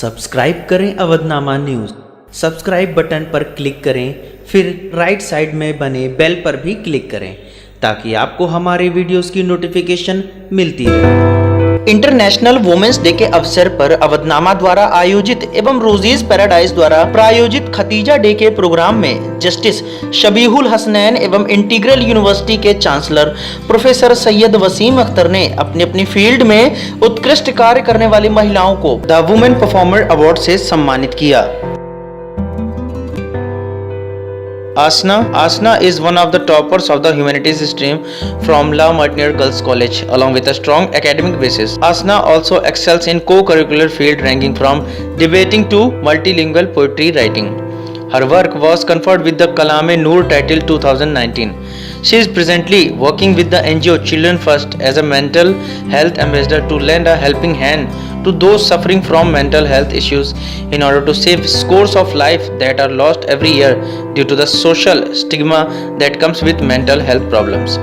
Subscribe करें Avadhnama news. Subscribe button पर click करें, फिर राइट साइड में बने बेल पर भी क्लिक करें ताकि आपको हमारे वीडियोस की नोटिफिकेशन मिलती रहे। इंटरनेशनल वुमेन्स डे के अवसर पर अवधनामा द्वारा आयोजित एवं रोजीज पैराडाइज द्वारा प्रायोजित खतीजा डे के प्रोग्राम में जस्टिस शबीहुल हसनैन एवं इंटीग्रल यूनिवर्सिटी के चांसलर प्रोफेसर सैयद वसीम अख्तर ने अपनी अपनी फील्ड में उत्कृष्ट कार्य करने वाली महिलाओं को द वुमेन परफॉर्मर अवार्ड से सम्मानित किया। Asna is one of the toppers of the humanities stream from La Martiniere Girls College, along with a strong academic basis. Asna also excels in co-curricular field ranging from debating to multilingual poetry writing. Her work was conferred with the Kalam-e-Noor title 2019. She is presently working with the NGO Children First as a mental health ambassador to lend a helping hand to those suffering from mental health issues in order to save scores of lives that are lost every year due to the social stigma that comes with mental health problems.